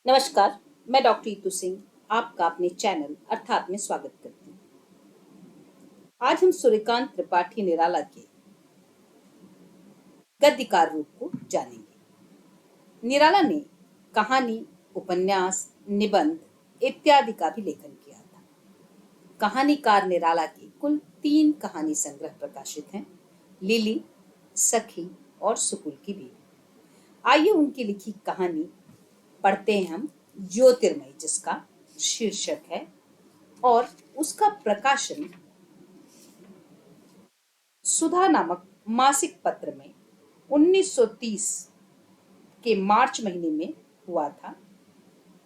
नमस्कार। मैं डॉक्टर ईतू सिंह आपका अपने चैनल अर्थात में स्वागत करती हूँ। आज हम सूर्यकांत त्रिपाठी निराला के गद्यकार रूप को जानेंगे। निराला ने कहानी, उपन्यास, निबंध इत्यादि का भी लेखन किया था। कहानीकार निराला के कुल 3 कहानी संग्रह प्रकाशित हैं: लिली, सखी और सुकुल की बीवी। आइए उनकी लिखी कहानी पढ़ते हैं हम। ज्योतिर्मयी जिसका शीर्षक है और उसका प्रकाशन सुधा नामक मासिक पत्र में 1930 के मार्च महीने में हुआ था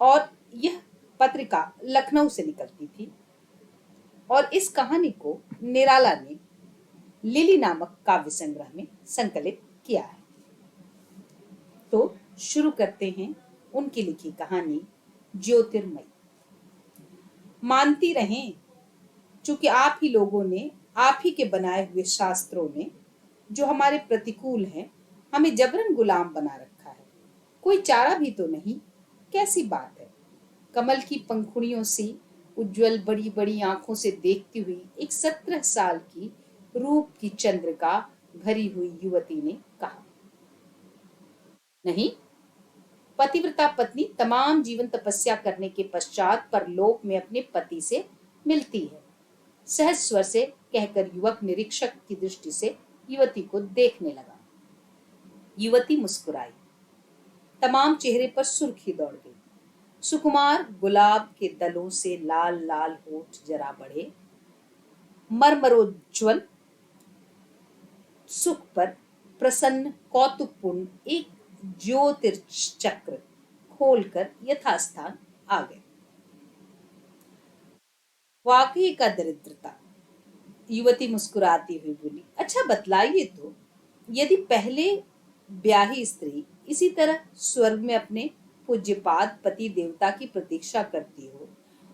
और यह पत्रिका लखनऊ से निकलती थी। और इस कहानी को निराला ने लिली नामक काव्य संग्रह में संकलित किया है। तो शुरू करते हैं उनकी लिखी कहानी ज्योतिर्मयी। मानती रहें, चूंकि आप ही लोगों ने, आप ही के बनाए हुए शास्त्रों ने, जो हमारे प्रतिकूल हैं, हमें जबरन गुलाम बना रखा है। कोई चारा भी तो नहीं। कैसी बात है। कमल की पंखुड़ियों से उज्जवल बड़ी बड़ी आंखों से देखती हुई एक 17 साल की रूप की चंद्रिका भरी हुई युवती ने कहा। नहीं, पतिव्रता पत्नी तमाम जीवन तपस्या करने के पश्चात परलोक में अपने पति से मिलती है, सहज स्वर से कहकर युवक निरीक्षक की दृष्टि से युवती को देखने लगा। युवती मुस्कुराई। तमाम चेहरे पर सुर्खी दौड़ गई। सुकुमार गुलाब के दलों से लाल लाल होठ जरा बढ़े। मरमरोज्ज्वल सुख पर प्रसन्न कौतुकपूर्ण एक ज्योतिर्चक्र खोलकर यथास्थान आ गए। वाकई का दरिद्रता, युवती मुस्कुराती हुई बोली। अच्छा बतलाइए तो, यदि पहले ब्याही स्त्री इसी तरह स्वर्ग में अपने पूज्यपाद पति देवता की प्रतीक्षा करती हो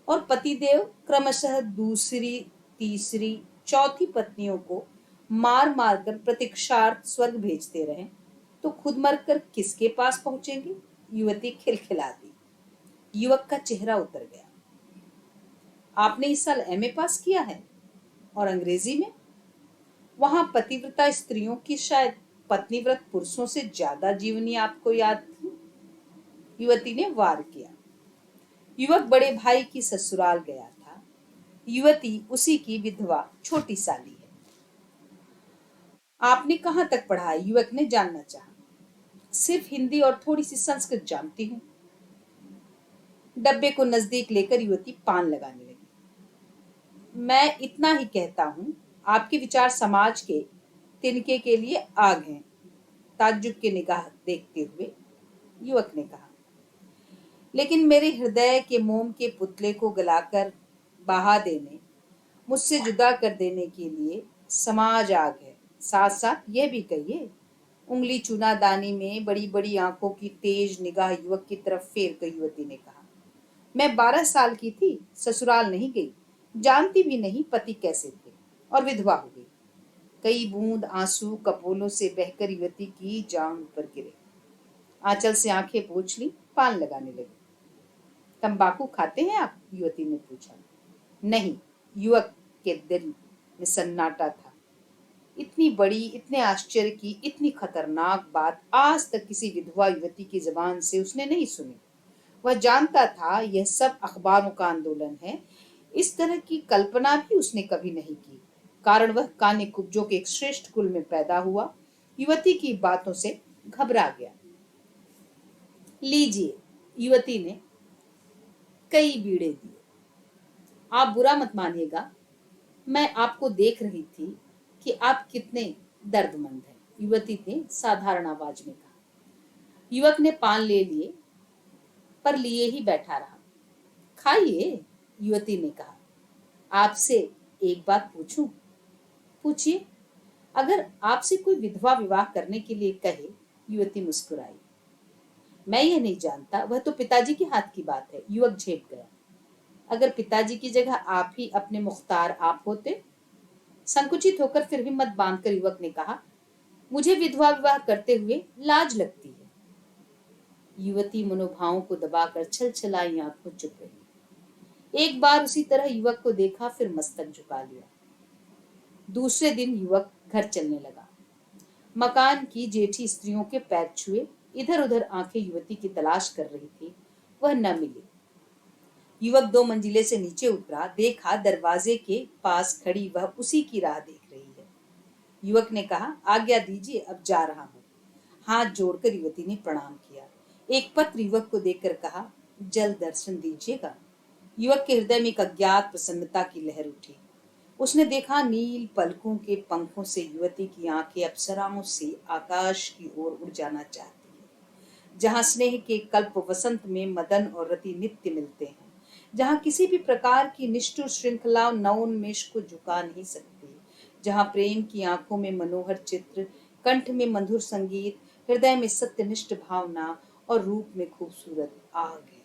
और पतिदेव क्रमशः दूसरी, तीसरी, चौथी पत्नियों को मार मार कर प्रतीक्षार्थ स्वर्ग भेजते रहें, तो खुद मरकर किसके पास पहुंचेंगे? युवती खिलखिला दी। युवक का चेहरा उतर गया। आपने इस साल एमए पास किया है और अंग्रेजी में? वहां पतिव्रता स्त्रियों की शायद पत्नीव्रत पुरुषों से ज्यादा जीवनी आपको याद थी। युवती ने वार किया। युवक बड़े भाई की ससुराल गया था। युवती उसी की विधवा छोटी साली है। आपने कहाँ तक पढ़ा है? युवक ने जानना चाहा। सिर्फ हिंदी और थोड़ी सी संस्कृत जानती हूँ। डब्बे को नजदीक लेकर युवती पान लगाने लगी। मैं इतना ही कहता हूँ, आपके विचार समाज के तिनके के लिए आग हैं। ताज्जुब की निगाह देखते हुए युवक ने कहा। लेकिन मेरे हृदय के मोम के पुतले को गलाकर बहा देने, मुझसे जुदा कर देने के लिए समाज आग है। साथ साथ यह भी कहिए। उंगली चूनादानी में बड़ी बड़ी आंखों की तेज निगाह युवक की तरफ फेर कर युवती ने कहा। मैं 12 साल की थी, ससुराल नहीं गई, जानती भी नहीं पति कैसे थे, और विधवा हो गई। कई बूंद आंसू कपोलों से बहकर युवती की जांघ पर गिरे। आंचल से आंखें पोंछ ली, पान लगाने लगी। तंबाकू खाते हैं आप? युवती ने पूछा। नहीं। युवक के दिल में सन्नाटा था। इतनी बड़ी, इतने आश्चर्य की, इतनी खतरनाक बात आज तक किसी विधवा युवती की जबान से उसने नहीं सुनी। वह जानता था यह सब अखबारों का आंदोलन है। इस तरह की कल्पना भी उसने कभी नहीं की, कारण वह काने कुब्जों के एक श्रेष्ठ कुल में पैदा हुआ। युवती की बातों से घबरा गया। लीजिए, युवती ने कई बीड़े दिए। आप बुरा मत मानिएगा, मैं आपको देख रही थी कि आप कितने दर्दमंद हैं, युवती ने साधारण आवाज में कहा। युवक ने पान ले लिए, पर लिए ही बैठा रहा। खाइए, युवती ने कहा। आपसे एक बात पूछूं? पूछिए। अगर आपसे कोई विधवा विवाह करने के लिए कहे? युवती मुस्कुराई। मैं यह नहीं जानता, वह तो पिताजी के हाथ की बात है। युवक झेप गया। अगर पिताजी की जगह आप ही अपने मुख्तार आप होते? संकुचित होकर फिर हिम्मत बांधकर युवक ने कहा, मुझे विधवा विवाह करते हुए लाज लगती है। युवती मनोभावों को दबाकर छलछलाई आंखों चुप रही। एक बार उसी तरह युवक को देखा, फिर मस्तक झुका लिया। दूसरे दिन युवक घर चलने लगा। मकान की जेठी स्त्रियों के पैर छुए, इधर उधर आंखें युवती की तलाश कर रही थी, वह न मिली। युवक 2 मंजिले से नीचे उतरा, देखा दरवाजे के पास खड़ी वह उसी की राह देख रही है। युवक ने कहा, आज्ञा दीजिए, अब जा रहा हूँ। हाथ जोड़कर युवती ने प्रणाम किया। एक पत्र युवक को देकर कहा, जल्द दर्शन दीजिएगा। युवक के हृदय में एक अज्ञात प्रसन्नता की लहर उठी। उसने देखा नील पलकों के पंखों से युवती की आंखें अप्सराओं से आकाश की ओर उड़ जाना चाहती है, जहां स्नेह के कल्प वसंत में मदन और रति नित्य मिलते हैं, जहां किसी भी प्रकार की निष्ठुर श्रृंखला नवोन्मेष को झुका नहीं सकती, जहां प्रेम की आंखों में मनोहर चित्र, कंठ में मधुर संगीत, हृदय में सत्यनिष्ठ भावना और रूप में खूबसूरत आग है।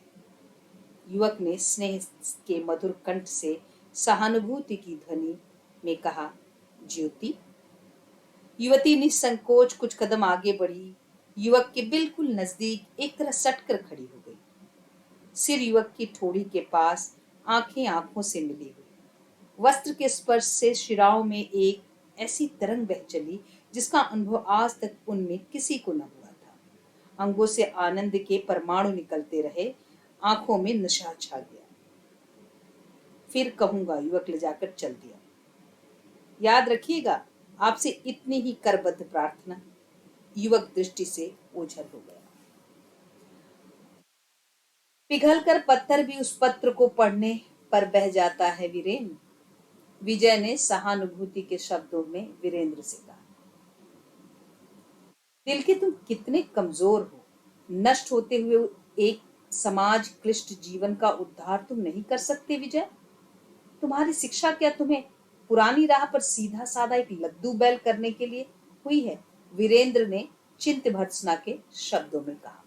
युवक ने स्नेह के मधुर कंठ से सहानुभूति की ध्वनि में कहा, ज्योति। युवती निसंकोच कुछ कदम आगे बढ़ी, युवक के बिल्कुल नजदीक एक तरह सटकर खड़ी हो गई। सिर युवक की ठोड़ी के पास, आंखें आंखों से मिली हुई। वस्त्र के स्पर्श से शिराओं में एक ऐसी तरंग बह चली जिसका अनुभव आज तक उनमें किसी को न हुआ था। अंगों से आनंद के परमाणु निकलते रहे, आंखों में नशा छा गया। फिर कहूंगा, युवक ले जाकर चल दिया। याद रखिएगा, आपसे इतनी ही करबद्ध प्रार्थना। युवक दृष्टि से ओझल हो गया। पिघलकर पत्थर भी उस पत्र को पढ़ने पर बह जाता है वीरेन। विजय ने सहानुभूति के शब्दों में वीरेंद्र से कहा। दिल के तुम कितने कमजोर हो। नष्ट होते हुए एक समाज क्लिष्ट जीवन का उद्धार तुम नहीं कर सकते विजय। तुम्हारी शिक्षा क्या तुम्हें पुरानी राह पर सीधा साधा एक लद्दू बैल करने के लिए हुई है? वीरेंद्र ने चिंत भर्त्सना के शब्दों में कहा।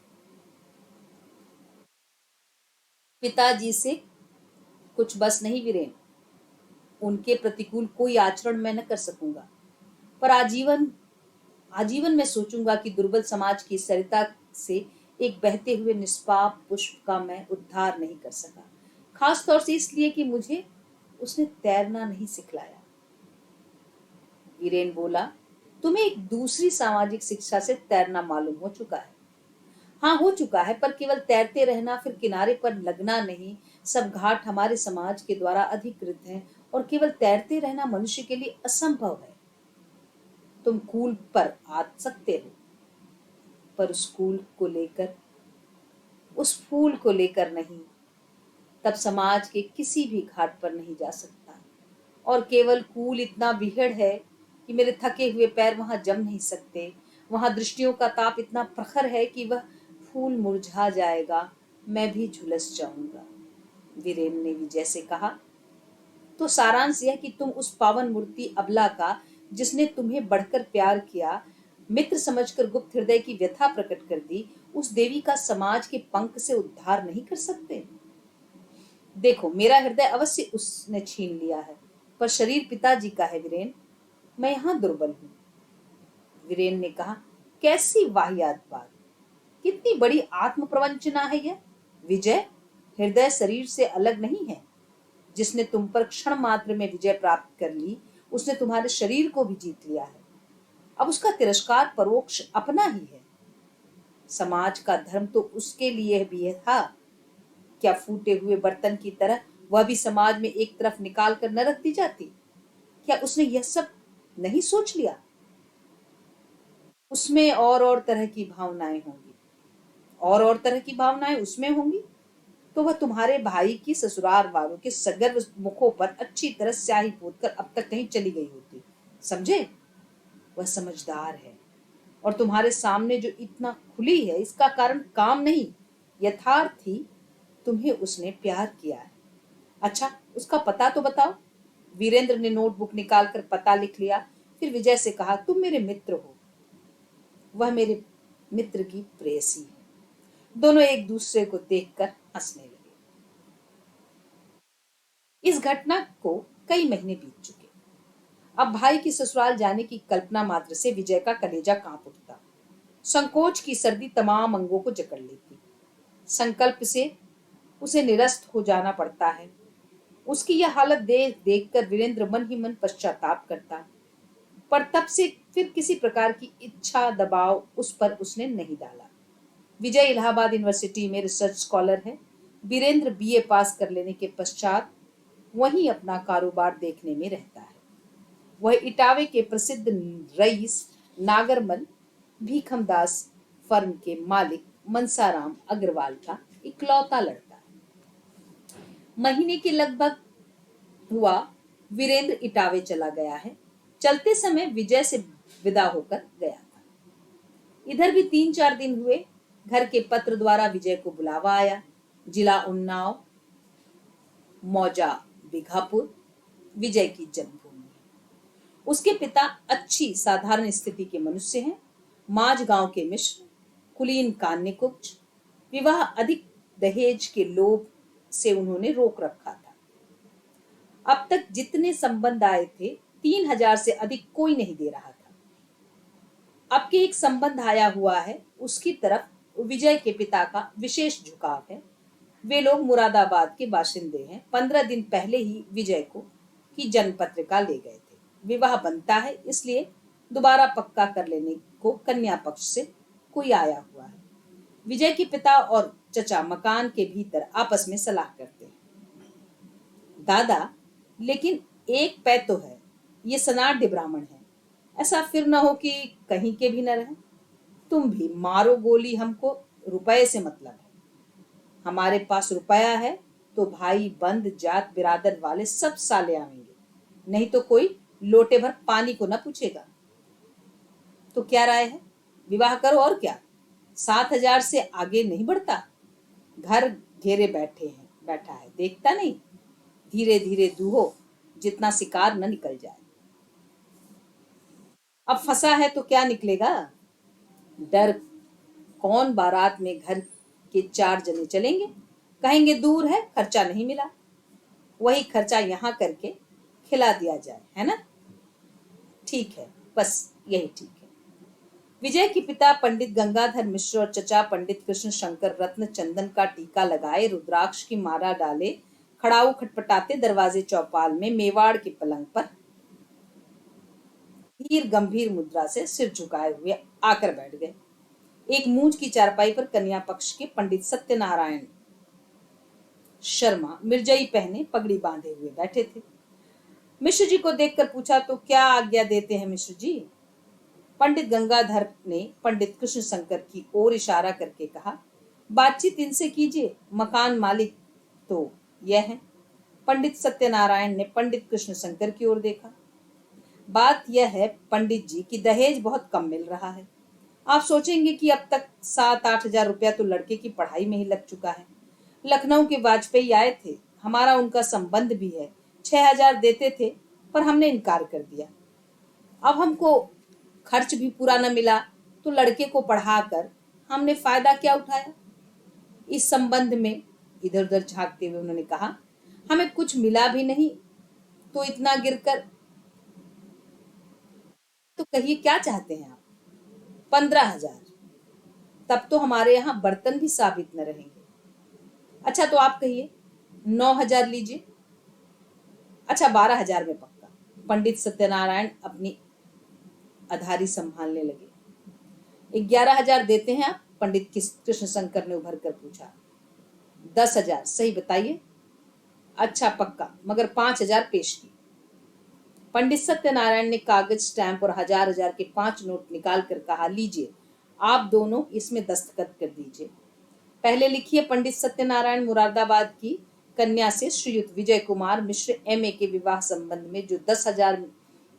पिताजी से कुछ बस नहीं वीरेन, उनके प्रतिकूल कोई आचरण मैं न कर सकूंगा, पर आजीवन आजीवन मैं सोचूंगा कि दुर्बल समाज की सरिता से एक बहते हुए निष्पाप पुष्प का मैं उद्धार नहीं कर सका, खास तौर से इसलिए कि मुझे उसने तैरना नहीं सिखलाया। वीरेन बोला, तुम्हें एक दूसरी सामाजिक शिक्षा से तैरना मालूम हो चुका है। हाँ, हो चुका है, पर केवल तैरते रहना फिर किनारे पर लगना नहीं। सब घाट हमारे समाज के द्वारा अधिकृत हैं और केवल तैरते रहना मनुष्य के लिए असंभव है। तुम कूल पर आ सकते हो, पर उस फूल को लेकर नहीं, तब समाज के किसी भी घाट पर नहीं जा सकता। और केवल कूल इतना विहड़ है कि मेरे थके हुए पैर वहां जम नहीं सकते। वहां दृष्टियों का ताप इतना प्रखर है कि वह फूल मुरझा जाएगा, मैं भी झुलस जाऊंगा। वीरेन ने विजय से कहा, तो सारांश यह कि तुम उस पावन मूर्ति अबला का, जिसने तुम्हें बढ़कर प्यार किया, मित्र समझकर गुप्त हृदय की व्यथा प्रकट कर दी, उस देवी का समाज के पंख से उद्धार नहीं कर सकते? देखो, मेरा हृदय अवश्य उसने छीन लिया है, पर शरीर पिताजी का है वीरेन। मैं यहाँ दुर्बल हूँ। वीरेन ने कहा, कैसी वाहियात बात, कितनी बड़ी आत्म प्रवंचना है यह। विजय, हृदय शरीर से अलग नहीं है। जिसने तुम पर क्षण मात्र में विजय प्राप्त कर ली, उसने तुम्हारे शरीर को भी जीत लिया है। अब उसका तिरस्कार परोक्ष अपना ही है। समाज का धर्म तो उसके लिए भी है था। क्या फूटे हुए बर्तन की तरह वह भी समाज में एक तरफ निकाल कर न रख दी जाती? क्या उसने यह सब नहीं सोच लिया? उसमें और तरह की भावनाएं होंगी, और तरह की भावनाएं उसमें होंगी, तो वह तुम्हारे भाई की ससुराल वालों के सगर्व मुखों पर अच्छी तरह स्याही पोतकर अब तक कहीं चली गई होती। समझे? वह समझदार है, और तुम्हारे सामने जो इतना खुली है, इसका कारण काम नहीं, यथार्थ ही तुम्हें उसने प्यार किया है। अच्छा, उसका पता तो बताओ। वीरेंद्र ने नोटबुक निकालकर पता लिख लिया। फिर विजय से कहा, तुम मेरे मित्र हो, वह मेरे मित्र की प्रेयसी है। दोनों एक दूसरे को देखकर हंसने लगे। इस घटना को कई महीने बीत चुके। अब भाई की ससुराल जाने की कल्पना मात्र से विजय का कलेजा कांप उठता। संकोच की सर्दी तमाम अंगों को जकड़ लेती। संकल्प से उसे निरस्त हो जाना पड़ता है। उसकी यह हालत देख देखकर वीरेंद्र मन ही मन पश्चाताप करता, पर तब से फिर किसी प्रकार की इच्छा दबाव उस पर उसने नहीं डाला। विजय इलाहाबाद यूनिवर्सिटी में रिसर्च स्कॉलर है। वीरेंद्र बीए पास कर लेने के पश्चात वहीं अपना कारोबार देखने में रहता है। वह इटावे के प्रसिद्ध रईस नागरमल भीखमदास फर्म के मालिक मनसाराम अग्रवाल का इकलौता लड़का है। महीने के लगभग हुआ वीरेंद्र इटावे चला गया है। चलते समय विजय से विदा होकर गया था। इधर भी 3-4 दिन हुए। घर के पत्र द्वारा विजय को बुलावा आया। जिला उन्नाव, मौजा बीघापुर विजय की जन्मभूमि है। उसके पिता अच्छी साधारण स्थिति के मनुष्य हैं। माज गांव के मिश्र, कुलीन कान्यकुब्ज। विवाह अधिक दहेज के लोभ से उन्होंने रोक रखा था। अब तक जितने संबंध आए थे 3000 से अधिक कोई नहीं दे रहा था। अब के एक संबंध आया हुआ है, उसकी तरफ विजय के पिता का विशेष झुकाव है। वे लोग मुरादाबाद के बाशिंदे हैं। 15 दिन पहले ही विजय को की जन्म पत्रिका ले गए थे। विवाह बनता है, इसलिए दोबारा पक्का कर लेने को कन्या पक्ष से कोई आया हुआ है। विजय के पिता और चचा मकान के भीतर आपस में सलाह करते हैं। दादा, लेकिन एक पै तो है, ये सनाढ़ ब्राह्मण है। ऐसा फिर न हो कि कहीं के भी न रहे। तुम भी मारो गोली, हमको रुपए से मतलब है। हमारे पास रुपया है तो भाई बंद जात बिरादर वाले सब साले आवेंगे, नहीं तो कोई लोटे भर पानी को न पूछेगा। तो क्या राय है? विवाह करो और क्या। 7000 से आगे नहीं बढ़ता। घर घेरे बैठा है, देखता नहीं। धीरे धीरे दूहो, जितना शिकार न निकल जाए। अब फंसा है तो क्या निकलेगा। डर कौन, बारात में घर के 4 जने चलेंगे, कहेंगे दूर है, खर्चा नहीं मिला। वही खर्चा यहाँ करके खिला दिया जाए, है ना। ठीक है, बस यही ठीक है। विजय के पिता पंडित गंगाधर मिश्र और चचा पंडित कृष्ण शंकर रत्न चंदन का टीका लगाए, रुद्राक्ष की माला डाले, खड़ाऊ खटपटाते दरवाजे चौपाल में मेवाड़ के पलंग पर धीर गंभीर मुद्रा से सिर झुकाए हुए आकर बैठ गए। एक मूंज की चारपाई पर कन्या पक्ष के पंडित सत्यनारायण शर्मा मिर्जई पहने पगड़ी बांधे हुए बैठे थे। मिश्र जी को देखकर पूछा, तो क्या आज्ञा देते हैं मिश्र जी। पंडित गंगाधर ने पंडित कृष्ण शंकर की ओर इशारा करके कहा, बातचीत इनसे कीजिए, मकान मालिक तो यह है। पंडित सत्यनारायण ने पंडित कृष्ण शंकर की ओर देखा। बात यह है पंडित जी कि दहेज बहुत कम मिल रहा है। आप सोचेंगे कि अब तक 7-8 हजार रुपया तो लड़के की पढ़ाई में ही लग चुका है। लखनऊ के वाजपेयी आए थे, हमारा उनका संबंध भी है। 6000 देते थे, पर हमने इनकार कर दिया। अब हमको खर्च भी पूरा न मिला तो लड़के को पढ़ाकर हमने फायदा क्या उठाया। इस संबंध में इधर उधर झांकते हुए उन्होंने कहा, हमें कुछ मिला भी नहीं तो इतना गिरकर। तो कहिए क्या चाहते हैं आप। 15,000। तब तो हमारे यहाँ बर्तन भी साबित न रहेंगे। अच्छा तो आप कहिए 9,000 लीजिए। अच्छा 12,000 में पक्का। पंडित सत्यनारायण अपनी अधारी संभालने लगे। 11,000 देते हैं आप? पंडित कृष्ण शंकर ने उभर कर पूछा। 10,000 सही बताइए। अच्छा पक्का, मगर 5,000 पेश की। पंडित सत्यनारायण ने कागज, स्टैंप और 1000 के 5 नोट निकाल कर कहा, लीजिए आप दोनों इसमें दस्तखत कर दीजिए। पहले लिखिए, पंडित सत्यनारायण मुरादाबाद की कन्या से श्रीयुत विजय कुमार मिश्र एमए के विवाह संबंध में जो 10,000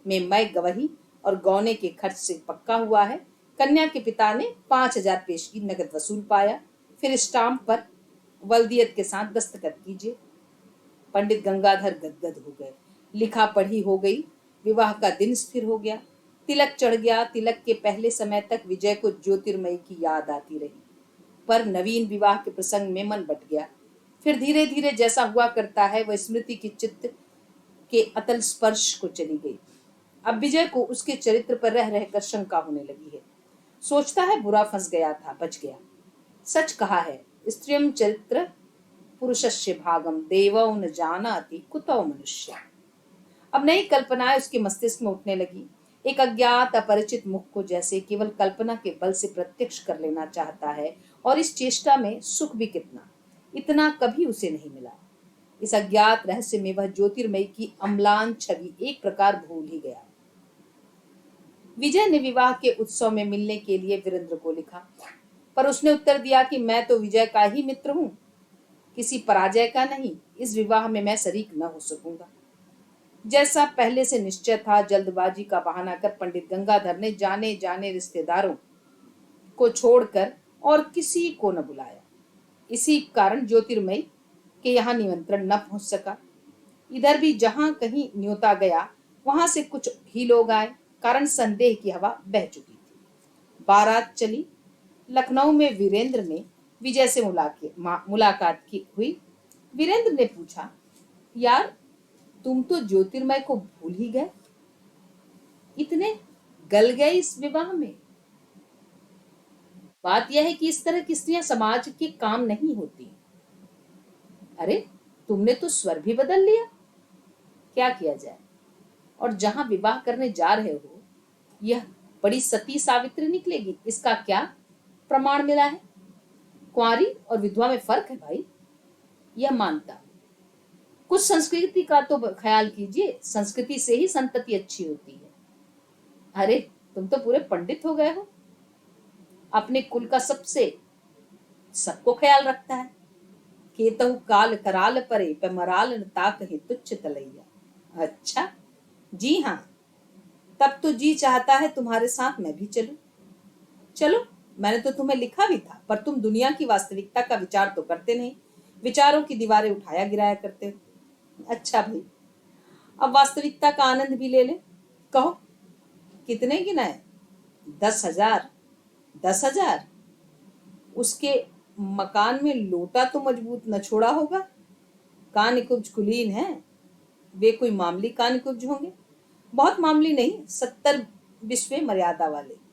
में मैं गवाही और गौने के खर्च से पक्का हुआ है। कन्या के पिता ने 5,000 पेश की, नगद वसूल पाया। फिर स्टाम्प पर वल्दियत के साथ दस्तखत कीजिए। पंडित गंगाधर गदगद हो गए। लिखा पढ़ी हो गई। विवाह का दिन स्थिर हो गया। तिलक चढ़ गया। तिलक के पहले समय तक विजय को ज्योतिर्मयी की याद आती रही, पर नवीन विवाह के प्रसंग में मन बट गया। फिर धीरे धीरे जैसा हुआ करता है, वह स्मृति की चित्त के अतल स्पर्श को चली गई। अब विजय को उसके चरित्र पर रह रहकर शंका होने लगी है। सोचता है बुरा फंस गया था, बच गया। सच कहा है, स्त्रियम चरित्र पुरुषस्य भागम देवौ न जानाति कुतो मनुष्य। अब नई कल्पनाएं उसके मस्तिष्क में उठने लगी। एक अज्ञात अपरिचित मुख को जैसे केवल कल्पना के बल से प्रत्यक्ष कर लेना चाहता है, और इस चेष्टा में सुख भी कितना, इतना कभी उसे नहीं मिला। इस अज्ञात रहस्य में वह ज्योतिर्मयी की अम्लान छवि एक प्रकार भूल ही गया। विजय ने विवाह के उत्सव में मिलने के लिए वीरेंद्र को लिखा, पर उसने उत्तर दिया कि मैं तो विजय का ही मित्र हूं, किसी पराजय का नहीं। इस विवाह में मैं शरीक न हो सकूंगा। जैसा पहले से निश्चय था, जल्दबाजी का बहाना कर पंडित गंगाधर ने जाने जाने रिश्तेदारों को छोड़कर और किसी को न बुलाया। इसी कारण ज्योतिर्मयी के यहाँ निमंत्रण न पहुंच सका। इधर भी जहां कहीं न्योता गया, वहां से कुछ ही लोग आए, कारण संदेह की हवा बह चुकी थी। बारात चली। लखनऊ में वीरेंद्र ने विजय से मुलाकात की हुई। वीरेंद्र ने पूछा, यार तुम तो ज्योतिर्मय को भूल ही गए, इतने गल गए इस विवाह में। बात यह है कि इस तरह की स्त्रियां समाज के काम नहीं होती। अरे तुमने तो स्वर भी बदल लिया, क्या किया जाए। और जहां विवाह करने जा रहे हो, यह बड़ी सती सावित्री निकलेगी, इसका क्या प्रमाण मिला है। कुंवारी और विधवा में फर्क है भाई, यह मानता हूं। कुछ संस्कृति का तो ख्याल कीजिए, संस्कृति से ही संतति अच्छी होती है। अरे तुम तो पूरे पंडित हो गए हो, अपने कुल का सबको ख्याल रखता है। केतहु काल कराल परे पे मराल न ताक है तुच्छ तलैया। अच्छा जी हाँ, तब तो जी चाहता है तुम्हारे साथ मैं भी चलूं। चलो, मैंने तो तुम्हें लिखा भी था, पर तुम दुनिया की वास्तविकता का विचार तो करते नहीं, विचारों की दीवारें उठाया गिराया करते हो। अच्छा भाई, अब वास्तविकता का आनंद भी ले ले। कहो कितने गिनाए? 10,000? 10,000? उसके मकान में लोटा तो मजबूत न छोड़ा होगा। कानिकुब्ज कुलीन है, वे कोई मामूली कानिकुब्ज होंगे? बहुत मामूली नहीं, 70 विश्व मर्यादा वाले।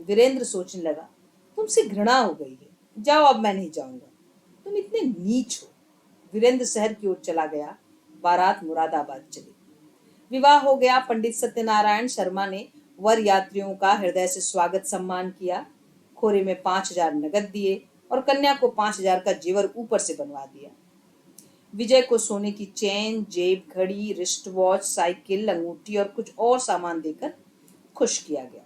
वीरेंद्र सोचने लगा, तुमसे घृणा हो गई है, जाओ अब मैं नहीं जाऊंगा, तुम इतने नीच हो। वीरेंद्र शहर की ओर चला गया। बारात मुरादाबाद चली। विवाह हो गया। पंडित सत्यनारायण शर्मा ने वर यात्रियों का हृदय से स्वागत सम्मान किया। खोरे में 5,000 नगद दिए और कन्या को 5,000 का जेवर ऊपर से बनवा दिया। विजय को सोने की चेन, जेब घड़ी, रिस्ट वॉच, साइकिल, अंगूठी और कुछ और सामान देकर खुश किया गया।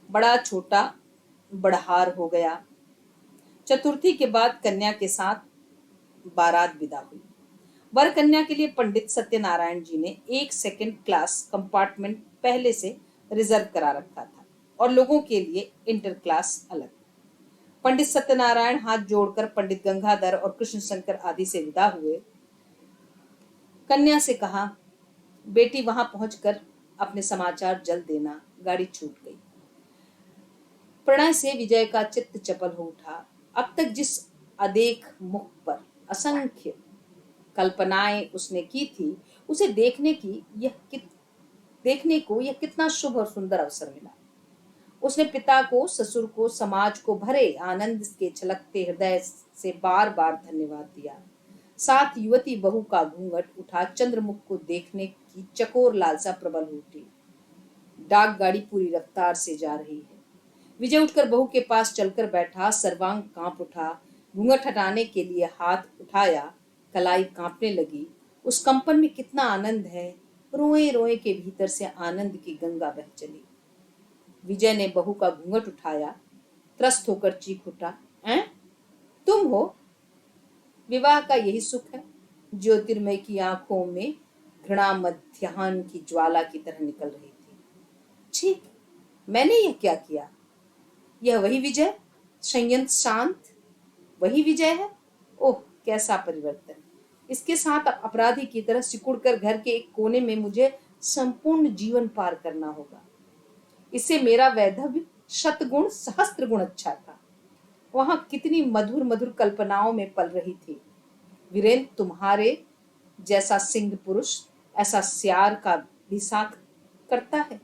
बड़ा छोटा बड़हार हो गया। चतुर्थी के बाद कन्या के साथ बारात विदा हुई। वर कन्या के लिए पंडित सत्यनारायण जी ने एक सेकंड क्लास कंपार्टमेंट पहले से रिजर्व करा रखा था और लोगों के लिए इंटर क्लास अलग। पंडित सत्यनारायण हाथ जोड़कर पंडित गंगाधर और कृष्ण शंकर आदि से विदा हुए। कन्या से कहा, बेटी वहां पहुंचकर अपने समाचार जल्द देना, गाड़ी छूट गई। प्रणय से विजय का चित्त चपल हो उठा। अब तक जिस अदेख मुख पर असंख्य कल्पनाएं उसने की थी, उसे देखने को यह कितना शुभ और सुंदर अवसर मिला। उसने पिता को, ससुर को, समाज को भरे आनंद के छलकते हृदय से बार बार धन्यवाद दिया। साथ युवती बहू का घूंघट उठा चंद्रमुख को देखने की चकोर लालसा प्रबल हो उठी। डाक गाड़ी पूरी रफ्तार से जा रही है। विजय उठकर बहू के पास चलकर बैठा। सर्वांग कांप उठा। घूंघट हटाने के लिए हाथ उठाया, कलाई कांपने लगी। उस कंपन में कितना आनंद है। रोए रोए के भीतर से आनंद की गंगा बह चली। विजय ने बहू का घूंघट उठाया, त्रस्त होकर चीख उठा, हैं? तुम हो? विवाह का यही सुख है। ज्योतिर्मय की आंखों में घृणा मध्याह्न की ज्वाला की तरह निकल रही थी। छी, मैंने यह क्या किया? यह वही विजय, संयत शांत वही विजय है। ओह कैसा परिवर्तन। इसके साथ अपराधी की तरह सिकुड़कर घर के एक कोने में मुझे संपूर्ण जीवन पार करना होगा। इससे मेरा वैधव्य शतगुण सहस्त्र गुण अच्छा था। वहां कितनी मधुर मधुर कल्पनाओं में पल रही थी। वीरेंद्र तुम्हारे जैसा सिंह पुरुष ऐसा स्यार का भी साथ करता है।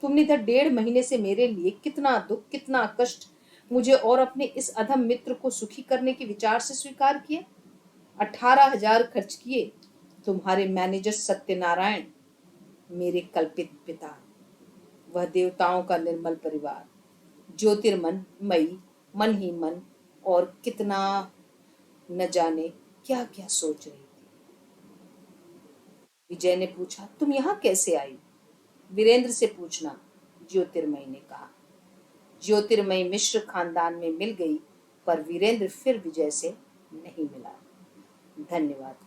तुमने इधर 1.5 महीने से मेरे लिए कितना दुख, कितना कष्ट, मुझे और अपने इस अधम मित्र को सुखी करने के विचार से स्वीकार किया। 18,000 खर्च किए। तुम्हारे मैनेजर सत्यनारायण, मेरे कल्पित पिता, वह देवताओं का निर्मल परिवार, ज्योतिर्मन मई, मन ही मन, और कितना न जाने क्या क्या सोच रही थी। विजय ने पूछा, तुम यहाँ कैसे आई? वीरेंद्र से पूछना, ज्योतिर्मयी ने कहा। ज्योतिर्मयी मिश्र खानदान में मिल गई, पर वीरेंद्र फिर विजय से नहीं मिला। धन्यवाद।